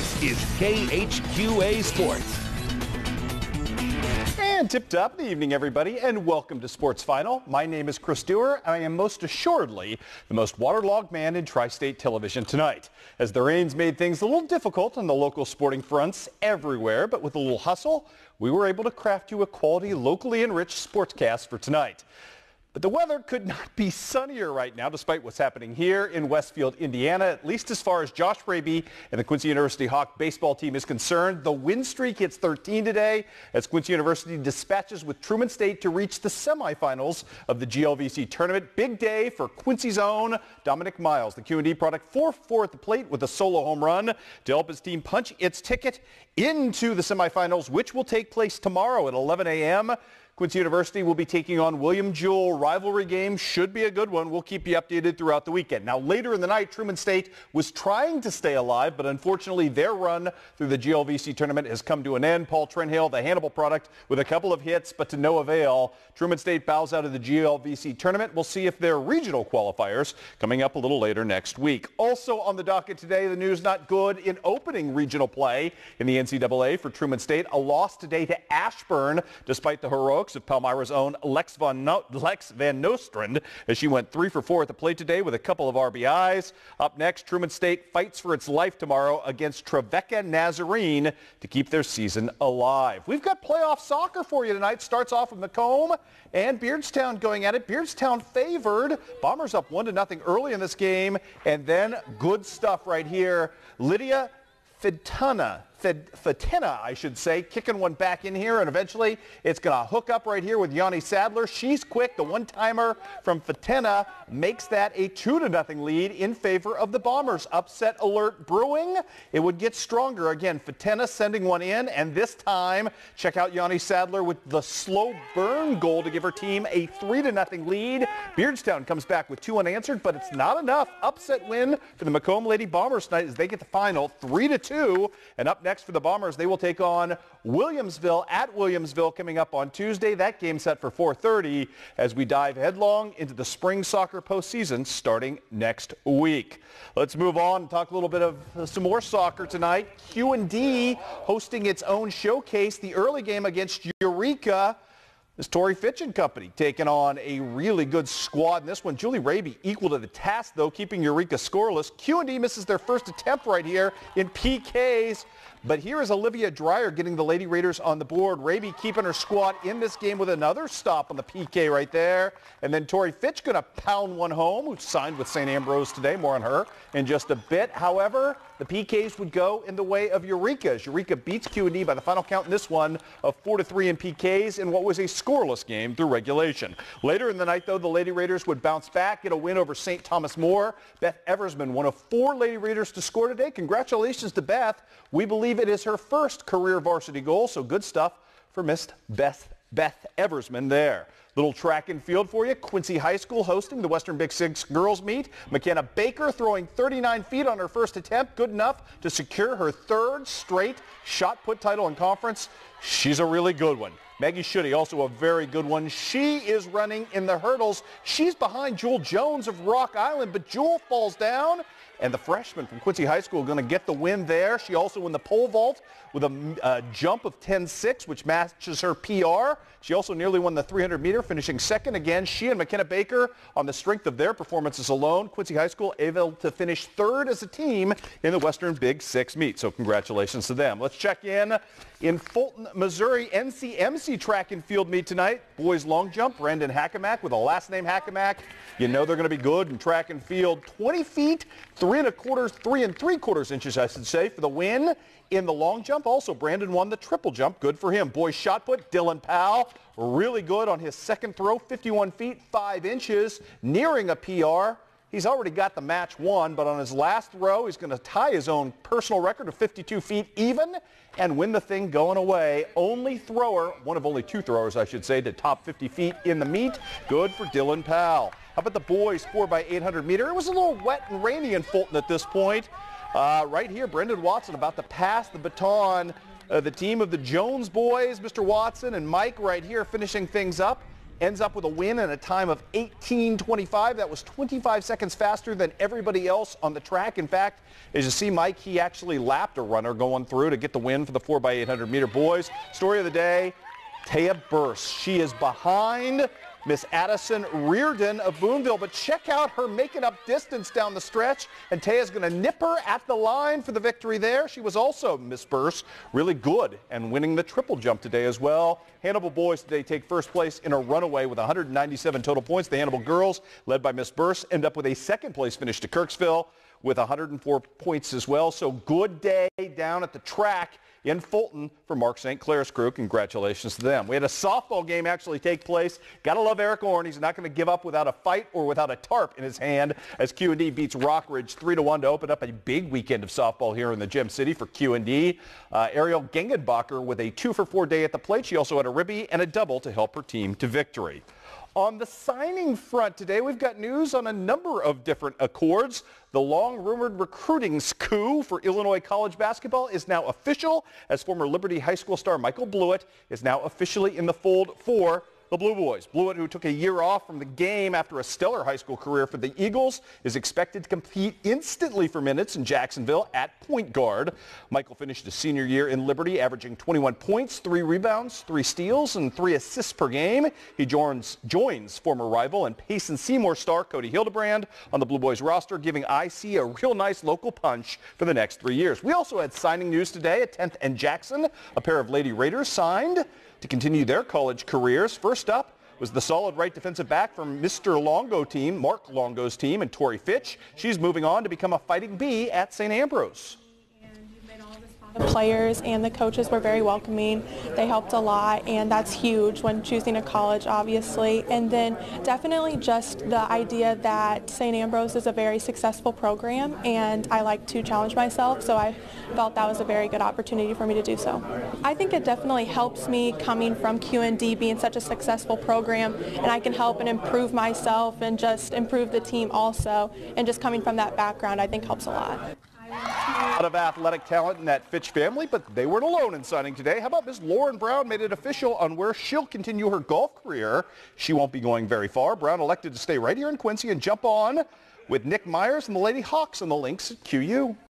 This is KHQA Sports. And tipped up the evening, everybody, and welcome to Sports Final. My name is Chris Dewar. I am most assuredly the most waterlogged man in tri-state television tonight, as the rains made things a little difficult on the local sporting fronts everywhere, but with a little hustle, we were able to craft you a quality, locally enriched sportscast for tonight. But the weather could not be sunnier right now, despite what's happening here in Westfield, Indiana, at least as far as Josh Raby and the Quincy University Hawk baseball team is concerned. The win streak hits 13 today as Quincy University dispatches with Truman State to reach the semifinals of the GLVC tournament. Big day for Quincy's own Dominic Miles, the Q&D product, 4-4 at the plate with a solo home run to help his team punch its ticket into the semifinals, which will take place tomorrow at 11 a.m. Quincy University will be taking on William Jewell. Rivalry game should be a good one. We'll keep you updated throughout the weekend. Now, later in the night, Truman State was trying to stay alive, but unfortunately their run through the GLVC tournament has come to an end. Paul Trenhill, the Hannibal product, with a couple of hits, but to no avail. Truman State bows out of the GLVC tournament. We'll see if their regional qualifiers coming up a little later next week. Also on the docket today, the news not good in opening regional play in the NCAA for Truman State. A loss today to Ashburn, despite the heroics of Palmyra's own Lex Van Nostrand, as she went 3 for 4 at the plate today with a couple of RBIs. Up next, Truman State fights for its life tomorrow against Trevecca Nazarene to keep their season alive. We've got playoff soccer for you tonight. Starts off with Macomb and Beardstown going at it. Beardstown favored. Bombers up 1-0 early in this game, and then good stuff right here. Lydia Fatina, I should say, kicking one back in here, and eventually it's going to hook up right here with Yanni Sadler. She's quick. The one-timer from Fatina makes that a 2-0 lead in favor of the Bombers. Upset alert brewing. It would get stronger. Again, Fatina sending one in, and this time, check out Yanni Sadler with the slow burn goal to give her team a 3-0 lead. Beardstown comes back with 2 unanswered, but it's not enough. Upset win for the Macomb Lady Bombers tonight as they get the final 3-2, and up next for the Bombers, they will take on Williamsville at Williamsville coming up on Tuesday. That game set for 4:30 as we dive headlong into the spring soccer postseason starting next week. Let's move on and talk a little bit of some more soccer tonight. Q&D hosting its own showcase. The early game against Eureka. This Tori Fitch and company taking on a really good squad in this one. Julie Raby equal to the task, though, keeping Eureka scoreless. Q&D misses their first attempt right here in PKs. But here is Olivia Dreyer getting the Lady Raiders on the board. Raby keeping her squad in this game with another stop on the PK right there. And then Tori Fitch going to pound one home, who signed with St. Ambrose today. More on her in just a bit. However, the PKs would go in the way of Eureka, as Eureka beats Q&D by the final count in this one of 4-3 in PKs in what was a scoreless game through regulation. Later in the night, though, the Lady Raiders would bounce back, get a win over St. Thomas More. Beth Eversman, one of 4 Lady Raiders to score today. Congratulations to Beth. We believe it is her first career varsity goal, so good stuff for Miss Beth Eversman there. Little track and field for you. Quincy High School hosting the Western Big Six girls meet. McKenna Baker throwing 39 feet on her first attempt. Good enough to secure her 3rd straight shot put title in conference. She's a really good one. Maggie Schutte, also a very good one. She is running in the hurdles. She's behind Jewel Jones of Rock Island, but Jewel falls down. And the freshman from Quincy High School going to get the win there. She also won the pole vault with a jump of 10.6, which matches her PR. She also nearly won the 300-meter, finishing second again. She and McKenna Baker, on the strength of their performances alone, Quincy High School able to finish 3rd as a team in the Western Big Six meet. So congratulations to them. Let's check in Fulton, Missouri. NCMC track and field meet tonight. Boys long jump, Brandon Hackamack with a last name Hackamack. You know they're going to be good in track and field. 20 feet, 3 3/4 inches, I should say, for the win. In the long jump, also Brandon won the triple jump. Good for him. Boys shot put, Dylan Powell, really good on his second throw, 51 feet, 5 inches, nearing a PR. He's already got the match won, but on his last throw, he's going to tie his own personal record of 52 feet even and win the thing going away. Only thrower, one of only 2 throwers, I should say, to top 50 feet in the meet. Good for Dylan Powell. How about the boys 4x800 meter? It was a little wet and rainy in Fulton at this point. Right here, Brendan Watson about to pass the baton. The team of the Jones boys, Mr. Watson and Mike right here finishing things up. ends up with a win and a time of 18:25. That was 25 seconds faster than everybody else on the track. In fact, as you see, Mike, he actually lapped a runner going through to get the win for the 4x800 meter boys. Story of the day, Taya Burse. She is behind Miss Addison Reardon of Boonville, but check out her making up distance down the stretch, and Taya's going to nip her at the line for the victory there. She was also, Miss Burse, really good and winning the triple jump today as well. Hannibal boys today take first place in a runaway with 197 total points. The Hannibal girls, led by Miss Burse, end up with a second place finish to Kirksville with 104 points as well. So good day down at the track in Fulton for Mark St. Clair's crew. Congratulations to them. We had a softball game actually take place. Gotta love Eric Orn. He's not going to give up without a fight or without a tarp in his hand as Q&D beats Rockridge 3-1 to open up a big weekend of softball here in the Gem City for Q&D. Ariel Gengenbacher with a 2-for-4 day at the plate. She also had a ribby and a double to help her team to victory. On the signing front today, we've got news on a number of different accords. The long-rumored recruiting coup for Illinois college basketball is now official, as former Liberty High School star Michael Blewett is now officially in the fold for the Blue Boys. Blewett, who took a year off from the game after a stellar high school career for the Eagles, is expected to compete instantly for minutes in Jacksonville at point guard. Michael finished his senior year in Liberty, averaging 21 points, 3 rebounds, 3 steals, and 3 assists per game. He joins former rival and Payson Seymour star Cody Hildebrand on the Blue Boys roster, giving IC a real nice local punch for the next 3 years. We also had signing news today at 10th and Jackson. A pair of Lady Raiders signed to continue their college careers. First up was the solid right defensive back from Mr. Longo team, Mark Longo's team, and Tori Fitch. She's moving on to become a fighting bee at St. Ambrose. The players and the coaches were very welcoming. They helped a lot, and that's huge when choosing a college, obviously. And then definitely just the idea that St. Ambrose is a very successful program, and I like to challenge myself, so I felt that was a very good opportunity for me to do so. I think it definitely helps me coming from Q&D being such a successful program, and I can help and improve myself and just improve the team also. And just coming from that background, I think helps a lot. A lot of athletic talent in that Fitch family, but they weren't alone in signing today. How about Miss Lauren Brown made it official on where she'll continue her golf career. She won't be going very far. Brown elected to stay right here in Quincy and jump on with Nick Myers and the Lady Hawks on the links at QU.